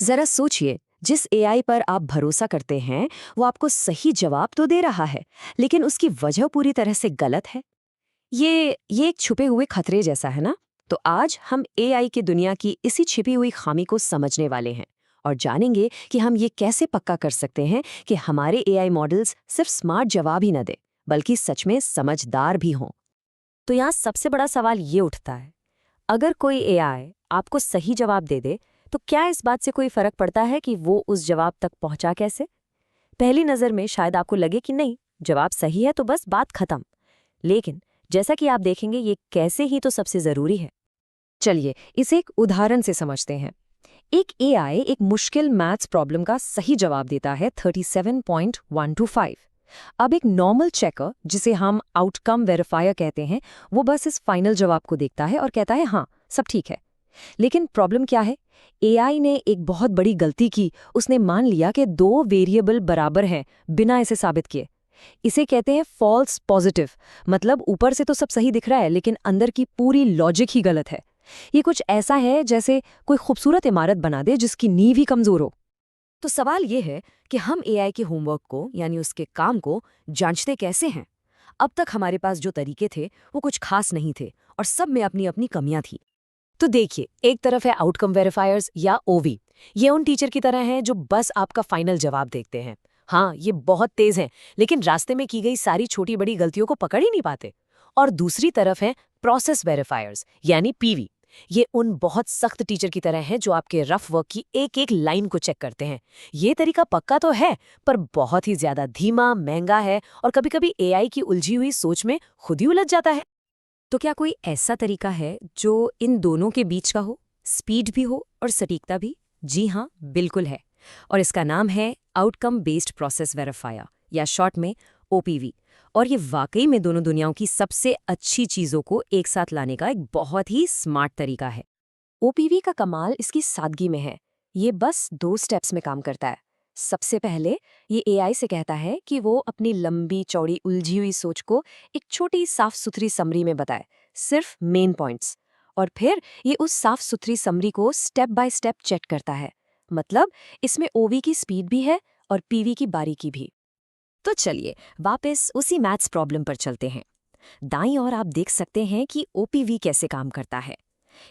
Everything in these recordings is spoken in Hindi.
जरा सोचिए, जिस एआई पर आप भरोसा करते हैं वो आपको सही जवाब तो दे रहा है, लेकिन उसकी वजह पूरी तरह से गलत है। ये एक छुपे हुए खतरे जैसा है ना। तो आज हम एआई की दुनिया की इसी छिपी हुई खामी को समझने वाले हैं और जानेंगे कि हम ये कैसे पक्का कर सकते हैं कि हमारे एआई मॉडल्स सिर्फ स्मार्ट जवाब ही न दे, बल्कि सच में समझदार भी हों। तो यहाँ सबसे बड़ा सवाल ये उठता है, अगर कोई एआई आपको सही जवाब दे दे, तो क्या इस बात से कोई फर्क पड़ता है कि वो उस जवाब तक पहुंचा कैसे? पहली नज़र में शायद आपको लगे कि नहीं, जवाब सही है तो बस बात खत्म। लेकिन जैसा कि आप देखेंगे, ये कैसे ही तो सबसे ज़रूरी है। चलिए इसे एक उदाहरण से समझते हैं। एक एआई एक मुश्किल मैथ्स प्रॉब्लम का सही जवाब देता है 37.125। अब एक नॉर्मल चेकर, जिसे हम आउटकम वेरीफायर कहते हैं, वो बस इस फाइनल जवाब को देखता है और कहता है हाँ, सब ठीक है। लेकिन प्रॉब्लम क्या है? एआई ने एक बहुत बड़ी गलती की। उसने मान लिया कि दो वेरिएबल बराबर हैं बिना इसे साबित किए। इसे कहते हैं फॉल्स पॉजिटिव। मतलब ऊपर से तो सब सही दिख रहा है, लेकिन अंदर की पूरी लॉजिक ही गलत है। ये कुछ ऐसा है जैसे कोई खूबसूरत इमारत बना दे जिसकी नींव ही कमजोर हो। तो सवाल ये है कि हम एआई के होमवर्क को, यानी उसके काम को, जांचते कैसे हैं? अब तक हमारे पास जो तरीके थे वो कुछ खास नहीं थे और सब में अपनी अपनी कमियां थी। तो देखिए, एक तरफ है आउटकम वेरीफायर्स या ओवी। ये उन टीचर की तरह हैं जो बस आपका फाइनल जवाब देखते हैं। हाँ, ये बहुत तेज हैं, लेकिन रास्ते में की गई सारी छोटी बड़ी गलतियों को पकड़ ही नहीं पाते। और दूसरी तरफ है प्रोसेस वेरीफायर्स, यानी पीवी। ये उन बहुत सख्त टीचर की तरह हैं जो आपके रफ वर्क की एक एक लाइन को चेक करते हैं। ये तरीका पक्का तो है, पर बहुत ही ज्यादा धीमा, महंगा है और कभी-कभी एआई की उलझी हुई सोच में खुद ही उलझ जाता है। तो क्या कोई ऐसा तरीका है जो इन दोनों के बीच का हो, स्पीड भी हो और सटीकता भी? जी हाँ, बिल्कुल है। और इसका नाम है आउटकम बेस्ड प्रोसेस वेरीफायर, या शॉर्ट में ओपीवी। और ये वाकई में दोनों दुनियाओं की सबसे अच्छी चीज़ों को एक साथ लाने का एक बहुत ही स्मार्ट तरीका है। ओपीवी का कमाल इसकी सादगी में है। ये बस 2 स्टेप्स में काम करता है। सबसे पहले ये एआई से कहता है कि वो अपनी लंबी चौड़ी उलझी हुई सोच को एक छोटी साफ सुथरी समरी में बताए, सिर्फ मेन पॉइंट्स। और फिर ये उस साफ सुथरी समरी को स्टेप बाय स्टेप चेक करता है। मतलब इसमें ओवी की स्पीड भी है और पीवी की बारीकी भी। तो चलिए वापस उसी मैथ्स प्रॉब्लम पर चलते हैं। दाईं ओर आप देख सकते हैं कि ओपीवी कैसे काम करता है।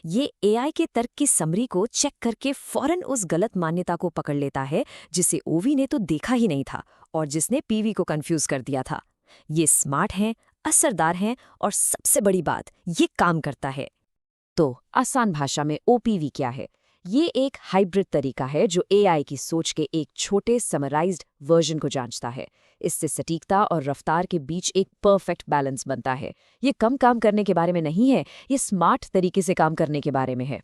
ये एआई के तर्क की समरी को चेक करके फौरन उस गलत मान्यता को पकड़ लेता है जिसे ओवी ने तो देखा ही नहीं था और जिसने पीवी को कंफ्यूज कर दिया था। ये स्मार्ट हैं, असरदार हैं और सबसे बड़ी बात, ये काम करता है। तो आसान भाषा में ओपीवी क्या है? ये एक हाइब्रिड तरीका है जो एआई की सोच के एक छोटे समराइज्ड वर्जन को जांचता है। इससे सटीकता और रफ्तार के बीच एक परफेक्ट बैलेंस बनता है। ये कम काम करने के बारे में नहीं है, ये स्मार्ट तरीके से काम करने के बारे में है।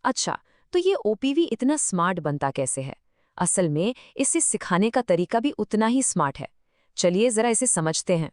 अच्छा, तो ये ओपीवी इतना स्मार्ट बनता कैसे है? असल में इसे सिखाने का तरीका भी उतना ही स्मार्ट है। चलिए जरा इसे समझते हैं।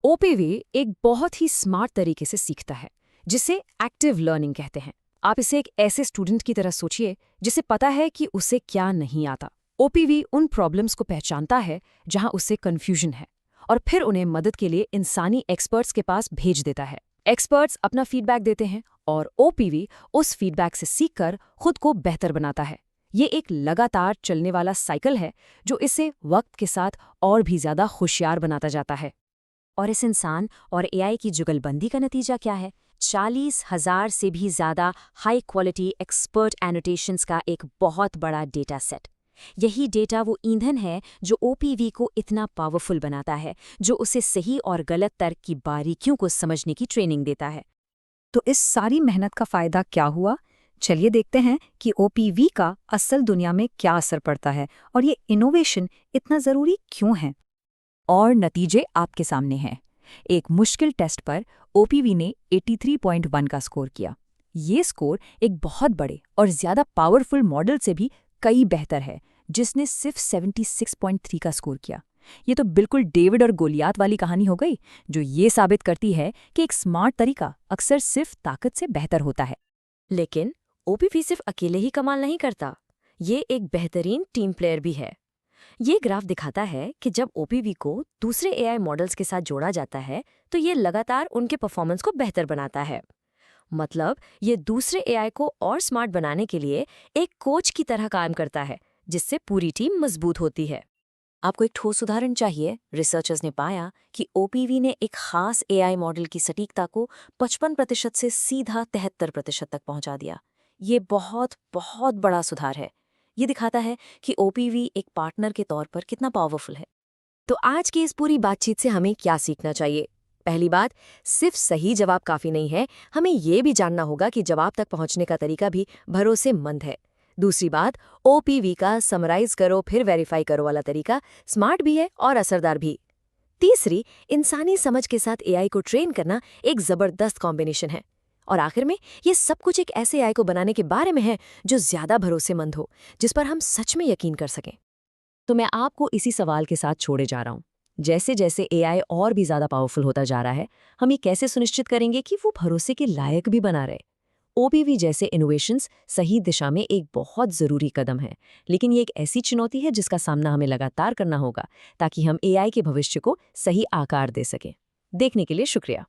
ओपीवी एक बहुत ही स्मार्ट तरीके से सीखता है, जिसे एक्टिव लर्निंग कहते हैं। आप इसे एक ऐसे स्टूडेंट की तरह सोचिए जिसे पता है कि उसे क्या नहीं आता। ओपीवी उन प्रॉब्लम्स को पहचानता है जहां उसे कन्फ्यूजन है और फिर उन्हें मदद के लिए इंसानी एक्सपर्ट्स के पास भेज देता है। एक्सपर्ट्स अपना फीडबैक देते हैं और ओपीवी उस फीडबैक से सीखकर खुद को बेहतर बनाता है। ये एक लगातार चलने वाला साइकिल है जो इसे वक्त के साथ और भी ज्यादा होशियार बनाता जाता है। और इस इंसान और एआई की जुगलबंदी का नतीजा क्या है? 40,000 से भी ज्यादा हाई क्वालिटी एक्सपर्ट एनोटेशंस का एक बहुत बड़ा डेटा सेट। यही डेटा वो ईंधन है जो ओपीवी को इतना पावरफुल बनाता है, जो उसे सही और गलत तर्क की बारीकियों को समझने की ट्रेनिंग देता है। तो इस सारी मेहनत का फायदा क्या हुआ? चलिए देखते हैं कि ओपीवी का असल दुनिया में क्या असर पड़ता है और ये इनोवेशन इतना ज़रूरी क्यों है। और नतीजे आपके सामने हैं। एक मुश्किल टेस्ट पर ओपीवी ने 83.1 का स्कोर किया। ये स्कोर एक बहुत बड़े और ज़्यादा पावरफुल मॉडल से भी कई बेहतर है, जिसने सिर्फ 76.3 का स्कोर किया। ये तो बिल्कुल डेविड और गोलियात वाली कहानी हो गई, जो ये साबित करती है कि एक स्मार्ट तरीका अक्सर सिर्फ ताकत से बेहतर होता है। लेकिन ओपीवी सिर्फ अकेले ही कमाल नहीं करता, ये एक बेहतरीन टीम प्लेयर भी है। ये ग्राफ दिखाता है कि जब ओपीवी को दूसरे एआई मॉडल्स के साथ जोड़ा जाता है तो ये लगातार उनके परफॉर्मेंस को बेहतर बनाता है। मतलब ये दूसरे एआई को और स्मार्ट बनाने के लिए एक कोच की तरह काम करता है, जिससे पूरी टीम मजबूत होती है। आपको एक ठोस उदाहरण चाहिए? रिसर्चर्स ने पाया कि ओपीवी ने एक खास एआई मॉडल की सटीकता को 55% से सीधा 73% तक पहुंचा दिया। ये बहुत बहुत बड़ा सुधार है। ये दिखाता है कि ओपीवी एक पार्टनर के तौर पर कितना पावरफुल है। तो आज की इस पूरी बातचीत से हमें क्या सीखना चाहिए? पहली बात, सिर्फ सही जवाब काफी नहीं है, हमें ये भी जानना होगा कि जवाब तक पहुंचने का तरीका भी भरोसेमंद है। दूसरी बात, ओपीवी का समराइज करो फिर वेरीफाई करो वाला तरीका स्मार्ट भी है और असरदार भी। तीसरी, इंसानी समझ के साथ एआई को ट्रेन करना एक जबरदस्त कॉम्बिनेशन है। और आखिर में, ये सब कुछ एक ऐसे एआई को बनाने के बारे में है जो ज्यादा भरोसेमंद हो, जिस पर हम सच में यकीन कर सकें। तो मैं आपको इसी सवाल के साथ छोड़े जा रहा हूँ। जैसे जैसे एआई और भी ज्यादा पावरफुल होता जा रहा है, हम ये कैसे सुनिश्चित करेंगे कि वो भरोसे के लायक भी बना रहे? ओपीवी जैसे इनोवेशंस सही दिशा में एक बहुत जरूरी कदम है, लेकिन ये एक ऐसी चुनौती है जिसका सामना हमें लगातार करना होगा ताकि हम एआई के भविष्य को सही आकार दे सकें। देखने के लिए शुक्रिया।